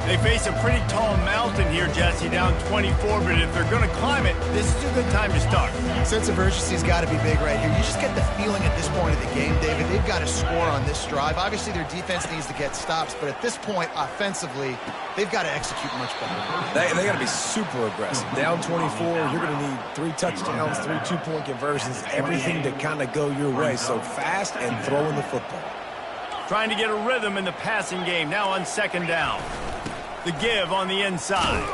They face a pretty tall mountain here, Jesse, down 24, but if they're going to climb it, this is a good time to start. Sense of urgency's got to be big right here. You just get the feeling at this point of the game, David, they've got to score on this drive. Obviously, their defense needs to get stops, but at this point, offensively, they've got to execute much better. They got to be super aggressive. Down 24, you're going to need 3 touchdowns, 3 two-point conversions, everything to kind of go your way. So fast and throwing the football. Trying to get a rhythm in the passing game now on 2nd down. The give on the inside.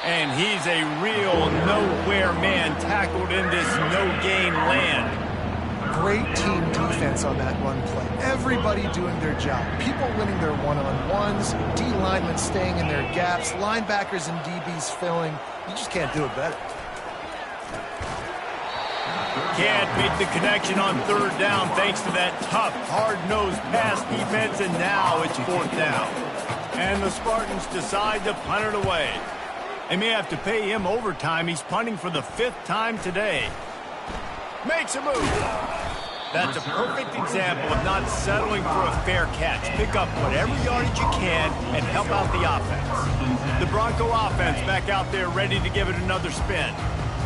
And he's a real nowhere man tackled in this no-gain land. Great team defense on that run play. Everybody doing their job. People winning their one-on-ones, D linemen staying in their gaps, linebackers and DBs filling. You just can't do it better. Can't make the connection on 3rd down thanks to that tough, hard-nosed pass defense, and now it's 4th down. And the Spartans decide to punt it away. They may have to pay him overtime. He's punting for the 5th time today. Makes a move. That's a perfect example of not settling for a fair catch. Pick up whatever yardage you can and help out the offense. The Bronco offense back out there ready to give it another spin.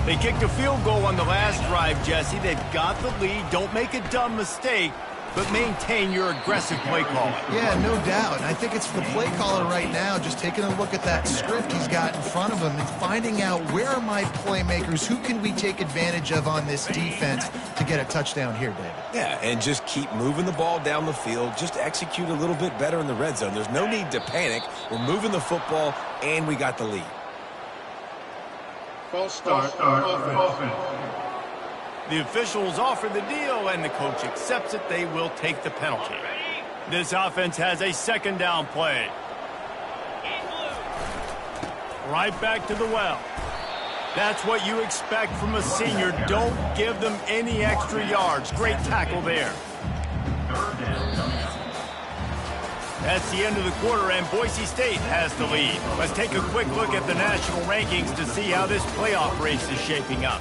They kicked a field goal on the last drive, Jesse. They've got the lead. Don't make a dumb mistake, but maintain your aggressive play calling. Yeah, no doubt. I think it's the play caller right now just taking a look at that script he's got in front of him and finding out where are my playmakers, who can we take advantage of on this defense to get a touchdown here, David. Yeah, and just keep moving the ball down the field. Just execute a little bit better in the red zone. There's no need to panic. We're moving the football, and we got the lead. False start offense. The officials offer the deal, and the coach accepts it. They will take the penalty. This offense has a 2nd down play. Right back to the well. That's what you expect from a senior. Don't give them any extra yards. Great tackle there. That's the end of the quarter, and Boise State has the lead. Let's take a quick look at the national rankings to see how this playoff race is shaping up.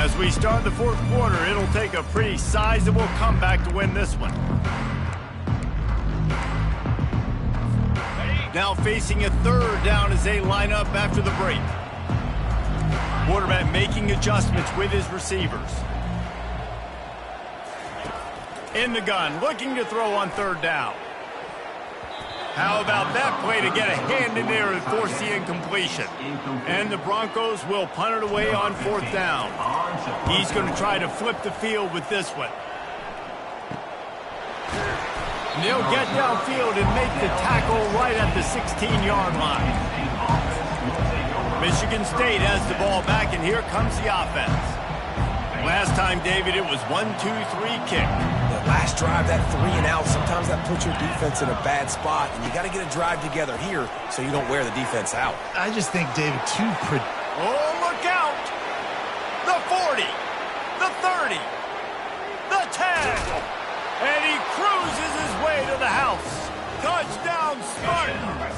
As we start the fourth quarter, it'll take a pretty sizable comeback to win this one. Now facing a third down as they line up after the break. Quarterback making adjustments with his receivers. In the gun, looking to throw on third down. How about that play to get a hand in there and force the incompletion? And the Broncos will punt it away on fourth down. He's going to try to flip the field with this one. And they'll get downfield and make the tackle right at the 16-yard line. Michigan State has the ball back, and here comes the offense. Last time, David, it was 1-2-3 kick. The last drive, that 3 and out, sometimes that puts your defense in a bad spot, and you got to get a drive together here so you don't wear the defense out. I just think, David, Oh, look out! The 40, the 30, the 10. And he cruises his way to the house. Touchdown, Spartans.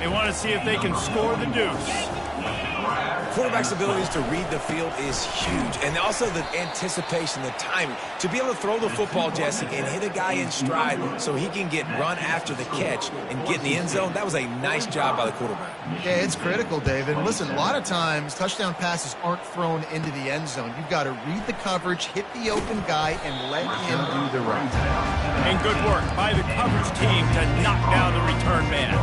They want to see if they can score the deuce. Quarterback's abilities to read the field is huge. And also the anticipation, the timing. To be able to throw the football, Jesse, and hit a guy in stride so he can get run after the catch and get in the end zone, that was a nice job by the quarterback. Yeah, it's critical, David. Listen, a lot of times touchdown passes aren't thrown into the end zone. You've got to read the coverage, hit the open guy, and let him do the right. And good work by the coverage team to knock down the return man.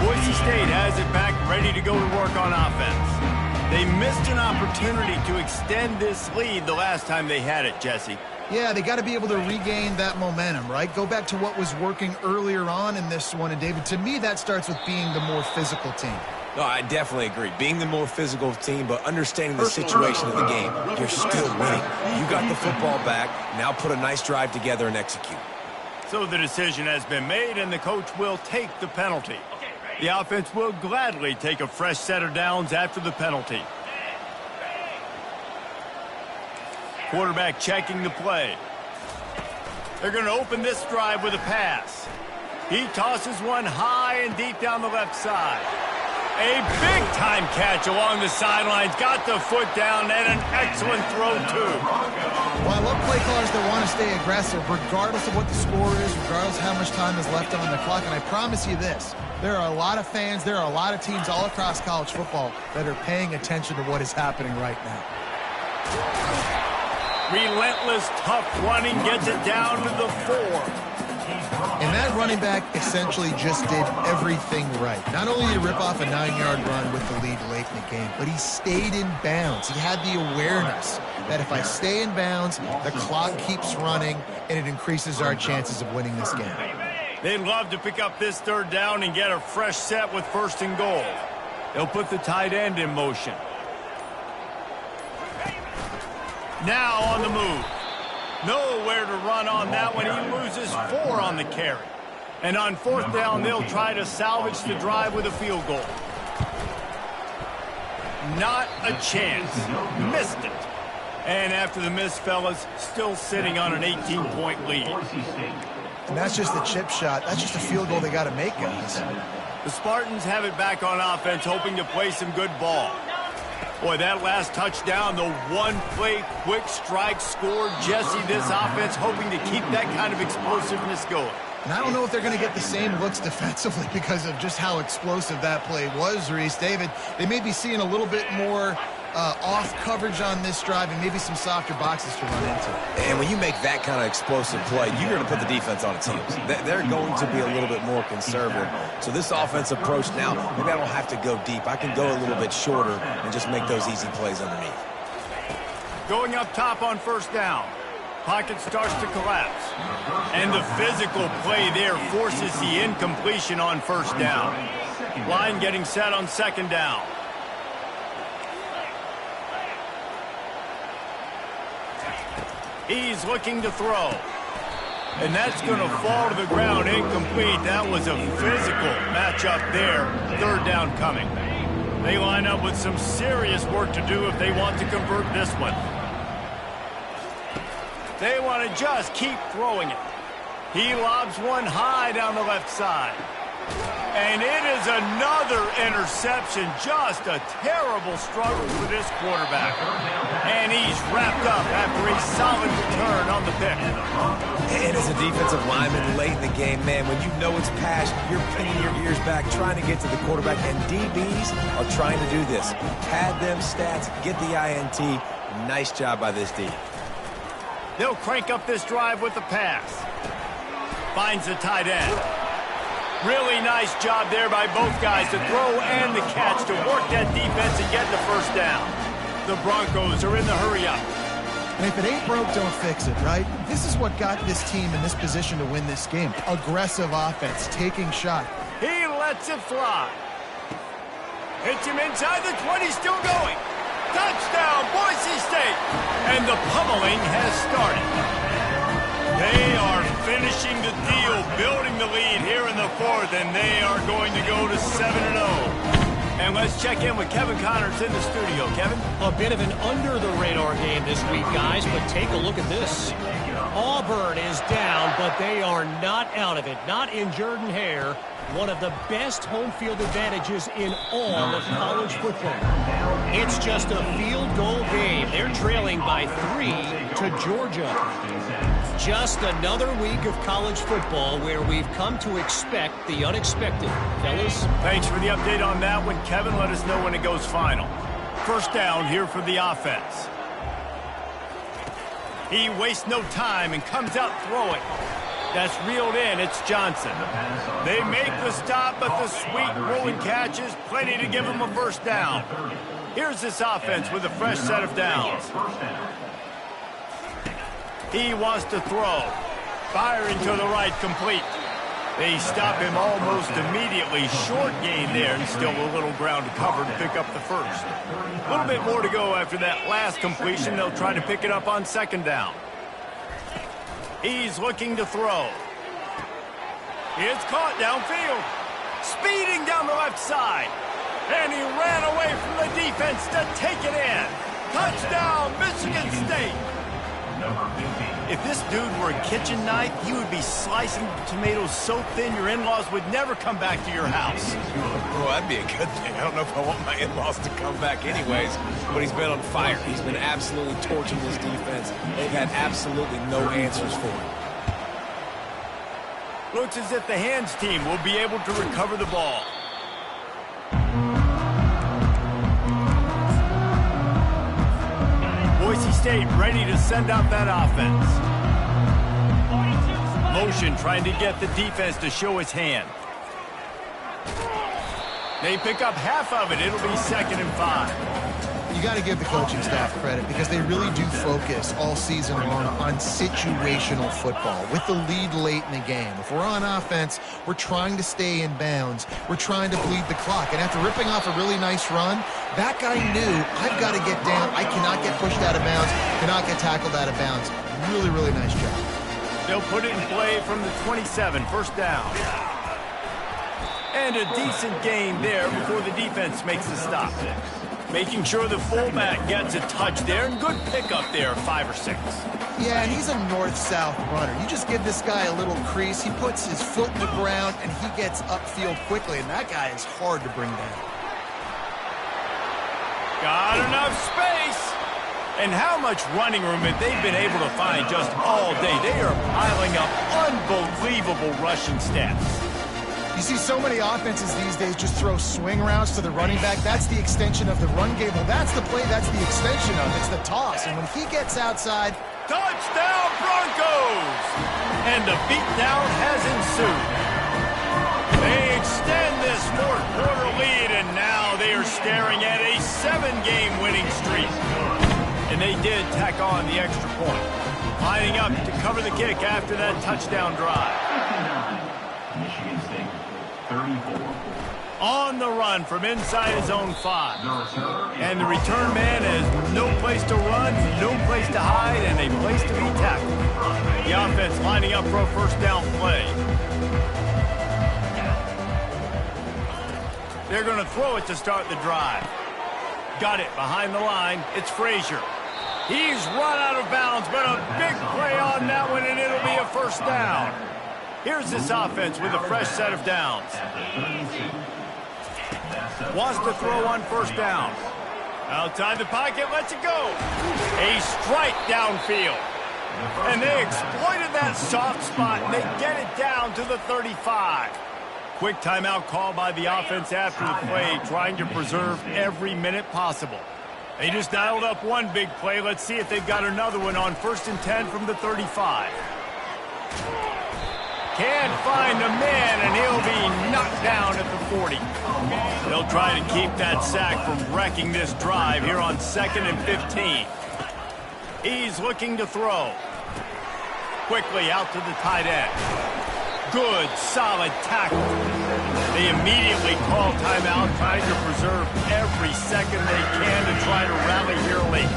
Boise State has it back, ready to go to work on offense. They missed an opportunity to extend this lead the last time they had it, Jesse. Yeah, they got to be able to regain that momentum, right? Go back to what was working earlier on in this one. And, David, to me, that starts with being the more physical team. No, I definitely agree. Being the more physical team, but understanding the situation of the game, you're still winning. You got the football back. Now put a nice drive together and execute. So the decision has been made, and the coach will take the penalty. The offense will gladly take a fresh set of downs after the penalty. Quarterback checking the play. They're going to open this drive with a pass. He tosses one high and deep down the left side. A big-time catch along the sidelines. Got the foot down and an excellent throw, too. Well, I love play callers that want to stay aggressive regardless of what the score is, regardless of how much time is left on the clock. And I promise you this, there are a lot of fans, there are a lot of teams all across college football that are paying attention to what is happening right now. Relentless, tough running gets it down to the 4. And that running back essentially just did everything right. Not only did he rip off a 9-yard run with the lead late in the game, but he stayed in bounds. He had the awareness that if I stay in bounds, the clock keeps running, and it increases our chances of winning this game. They'd love to pick up this third down and get a fresh set with first and goal. They'll put the tight end in motion. Now on the move. Nowhere to run on that one. He loses 4 on the carry. And on fourth down, they'll try to salvage the drive with a field goal. Not a chance. Missed it. And after the miss, fellas, still sitting on an 18-point lead. And that's just the chip shot. That's just a field goal they got to make, guys. The Spartans have it back on offense, hoping to play some good ball. Boy, that last touchdown, the one-play quick strike scored. Jesse, this offense hoping to keep that kind of explosiveness going. And I don't know if they're going to get the same looks defensively because of just how explosive that play was, Reese. David, they may be seeing a little bit more off coverage on this drive and maybe some softer boxes to run into. And when you make that kind of explosive play, you're going to put the defense on its heels. They're going to be a little bit more conservative. So this offense approach now, maybe I don't have to go deep. I can go a little bit shorter and just make those easy plays underneath. Going up top on first down. Pocket starts to collapse. And the physical play there forces the incompletion on first down. Line getting set on second down. He's looking to throw. And that's going to fall to the ground incomplete. That was a physical matchup there. Third down coming. They line up with some serious work to do if they want to convert this one. They want to just keep throwing it. He lobs one high down the left side. And it is another interception. Just a terrible struggle for this quarterback. And he's wrapped up after a solid return on the pick. And as a defensive lineman late in the game, man, when you know it's passed, you're pinning your ears back, trying to get to the quarterback. And DBs are trying to do this. Pad them stats, get the INT. Nice job by this D. They'll crank up this drive with the pass. Finds the tight end. Really nice job there by both guys to throw and the catch to work that defense and get the first down. The Broncos are in the hurry-up. And if it ain't broke, don't fix it, right? This is what got this team in this position to win this game. Aggressive offense, taking shot. He lets it fly. Hits him inside the 20, still going. Touchdown, Boise State. And the pummeling has started. They are finishing the deal, building the lead here in the fourth, and they are going to go to 7-0. And let's check in with Kevin Connors in the studio. Kevin? A bit of an under-the-radar game this week, guys, but take a look at this. Auburn is down, but they are not out of it. Not in Jordan-Hare, one of the best home field advantages in all of college football. It's just a field goal game. They're trailing by 3 to Georgia. Just another week of college football where we've come to expect the unexpected. Fellas? Thanks for the update on that one, Kevin. Let us know when it goes final. First down here for the offense. He wastes no time and comes out throwing. That's reeled in. It's Johnson. They make the stop, but the sweet rolling catch is plenty to give him a first down. Here's this offense with a fresh set of downs. He wants to throw. Firing to the right, complete. They stop him almost immediately. Short gain there, and still a little ground to cover to pick up the first. A little bit more to go after that last completion. They'll try to pick it up on second down. He's looking to throw. It's caught downfield. Speeding down the left side. And he ran away from the defense to take it in. Touchdown, Michigan State. If this dude were a kitchen knife, he would be slicing tomatoes so thin your in-laws would never come back to your house. Well, that'd be a good thing. I don't know if I want my in-laws to come back anyways, but he's been on fire. He's been absolutely torching this defense. They've had absolutely no answers for him. Looks as if the hands team will be able to recover the ball. Boise State ready to send out that offense. Motion trying to get the defense to show its hand. They pick up half of it. It'll be 2nd and 5. You got to give the coaching staff credit because they really do focus all season long on situational football with the lead late in the game. If we're on offense, we're trying to stay in bounds. We're trying to bleed the clock. And after ripping off a really nice run, that guy knew, I've got to get down. I cannot get pushed out of bounds, cannot get tackled out of bounds. Really, really nice job. They'll put it in play from the 27, first down. And a decent gain there before the defense makes the stop. Making sure the fullback gets a touch there, and good pickup there, 5 or 6. Yeah, and he's a north-south runner. You just give this guy a little crease, he puts his foot in the ground, and he gets upfield quickly, and that guy is hard to bring down. Got enough space. And how much running room have they been able to find just all day? They are piling up unbelievable rushing stats. You see so many offenses these days just throw swing routes to the running back. That's the extension of the run game. Well, that's the play. That's the extension of it. It's the toss. And when he gets outside... Touchdown, Broncos! And the beatdown has ensued. They extend this fourth-quarter lead, and now they are staring at a 7-game winning streak. And they did tack on the extra point. Lining up to cover the kick after that touchdown drive. Michigan State, 34. On the run from inside his own 5. And the return man has no place to run, no place to hide, and a place to be tackled. The offense lining up for a first down play. They're going to throw it to start the drive. Got it behind the line. It's Frazier. He's run out of bounds, but a big play on that one, and it'll be a first down. Here's this offense with a fresh set of downs. Wants to throw on first down. Outside the pocket, lets it go. A strike downfield. And they exploited that soft spot, and they get it down to the 35. Quick timeout call by the offense after the play, trying to preserve every minute possible. They just dialed up one big play. Let's see if they've got another one on 1st and 10 from the 35. Can't find the man, and he'll be knocked down at the 40. They'll try to keep that sack from wrecking this drive here on 2nd and 15. He's looking to throw. Quickly out to the tight end. Good, solid tackle. They immediately call timeout, trying to preserve every second they can to try to rally here late.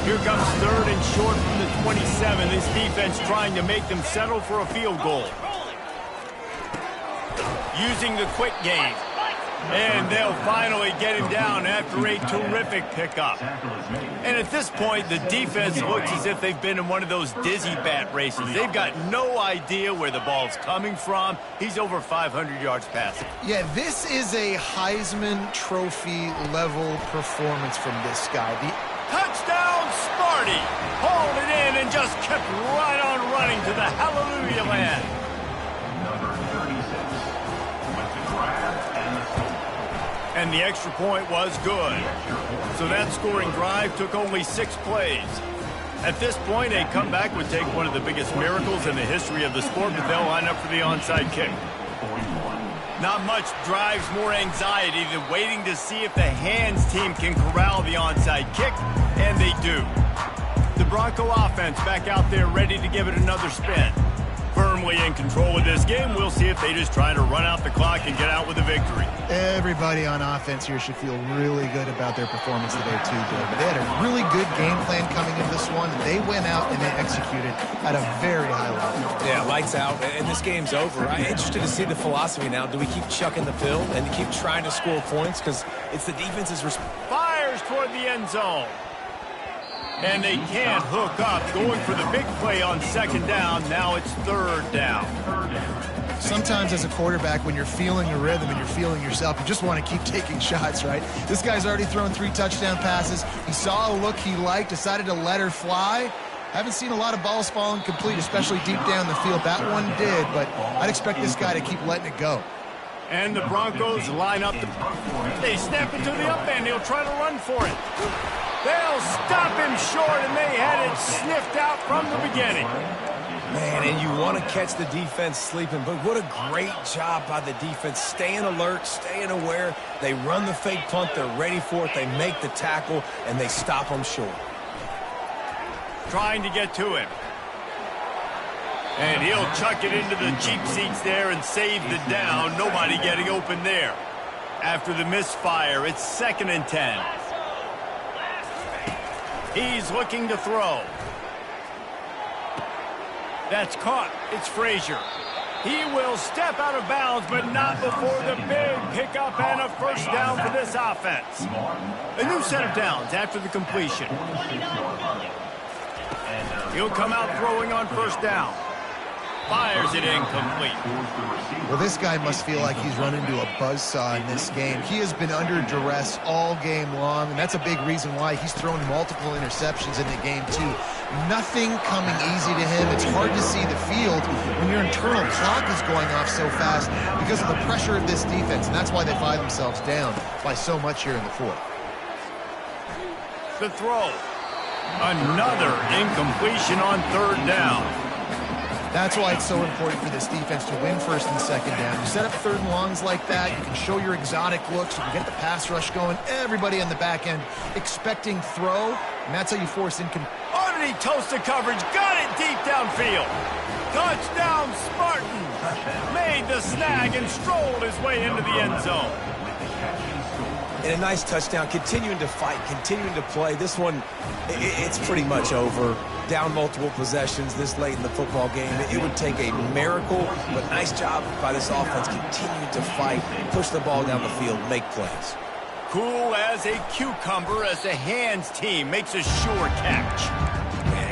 Here comes 3rd and short from the 27. This defense trying to make them settle for a field goal. Using the quick game. And they'll finally get him down after a terrific pickup. And at this point, the defense looks as if they've been in one of those dizzy bat races. They've got no idea where the ball's coming from. He's over 500 yards passing. Yeah, this is a Heisman Trophy level performance from this guy. Touchdown, Sparty! Hauled it in and just kept right on running to the hallelujah land. And the extra point was good. So that scoring drive took only 6 plays. At this point, a comeback would take one of the biggest miracles in the history of the sport, but they'll line up for the onside kick. Not much drives more anxiety than waiting to see if the hands team can corral the onside kick, and they do. The Bronco offense back out there ready to give it another spin. Firmly in control of this game. We'll see if they just try to run out the clock and get out with a victory. Everybody on offense here should feel really good about their performance today too, Bill. They had a really good game plan coming into this one, and they went out and they executed at a very high level. Yeah, lights out, and this game's over. I'm interested to see the philosophy now. Do we keep chucking the pill and keep trying to score points? Because it's the defense's responsibility. Fires toward the end zone. And they can't hook up. Going for the big play on 2nd down. Now it's 3rd down. Sometimes as a quarterback, when you're feeling the rhythm and you're feeling yourself, you just want to keep taking shots, right? This guy's already thrown 3 touchdown passes. He saw a look he liked, decided to let her fly. Haven't seen a lot of balls falling complete, especially deep down the field. That one did, but I'd expect this guy to keep letting it go. And the Broncos line up. They snap it to the up end. He'll try to run for it. They'll stop him short, and they had it sniffed out from the beginning. Man, and you want to catch the defense sleeping, but what a great job by the defense. Staying alert, staying aware. They run the fake punt. They're ready for it. They make the tackle, and they stop them short. Trying to get to him. And he'll chuck it into the cheap seats there and save the down. Nobody getting open there. After the misfire, it's 2nd and 10. He's looking to throw. That's caught. It's Frazier. He will step out of bounds, but not before the big pickup and a 1st down for this offense. A new set of downs after the completion. He'll come out throwing on 1st down. Fires it incomplete. Well, this guy must feel like he's run into a buzzsaw in this game. He has been under duress all game long, and that's a big reason why he's thrown multiple interceptions in the game, too. Nothing coming easy to him. It's hard to see the field when your internal clock is going off so fast because of the pressure of this defense, and that's why they find themselves down by so much here in the 4th. The throw. Another incompletion on 3rd down. That's why it's so important for this defense to win 1st and 2nd down. You set up 3rd and longs like that, you can show your exotic looks, you can get the pass rush going, everybody on the back end expecting throw, and that's how you force incomplete. Underneath toasted coverage, got it deep downfield. Touchdown Spartan. Made the snag and strolled his way into the end zone. And a nice touchdown, continuing to fight, continuing to play. This one, it's pretty much over. Down multiple possessions this late in the football game. It would take a miracle, but nice job by this offense continuing to fight, push the ball down the field, make plays. Cool as a cucumber as the hands team makes a sure catch.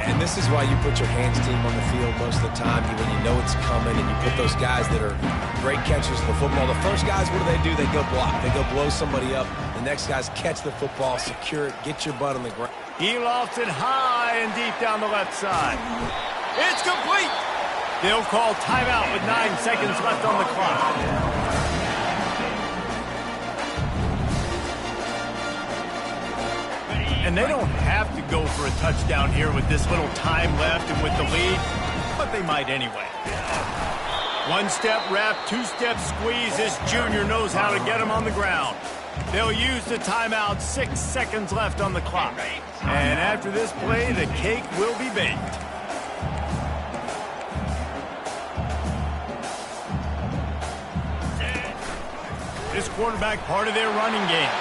And And this is why you put your hands team on the field most of the time when you know it's coming, and you put those guys that are great catchers of the football. The first guys, what do? They go block. They go blow somebody up. The next guys catch the football, secure it, get your butt on the ground. He lofts it high and deep down the left side. It's complete. They'll call timeout with 9 seconds left on the clock. And they don't have to go for a touchdown here with this little time left and with the lead, but they might anyway. One-step wrap, two-step squeeze. This junior knows how to get him on the ground. They'll use the timeout, 6 seconds left on the clock. And after this play, the cake will be baked. This quarterback part of their running game.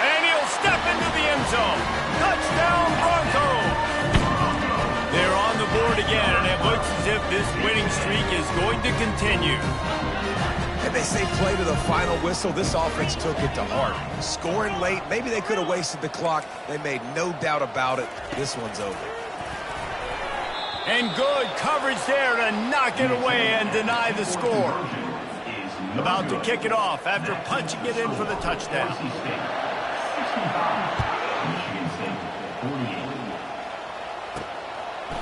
And he'll step into the end zone. Touchdown, Broncos! They're on the board again, and it looks as if this winning streak is going to continue. And they say play to the final whistle. This offense took it to heart. Scoring late, maybe they could have wasted the clock. They made no doubt about it. This one's over. And good coverage there to knock it away and deny the score. About to kick it off after punching it in for the touchdown.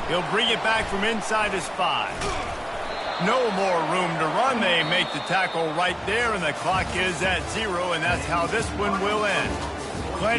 He'll bring it back from inside his 5. No more room to run. They make the tackle right there, and the clock is at 0, and that's how this one will end. Plenty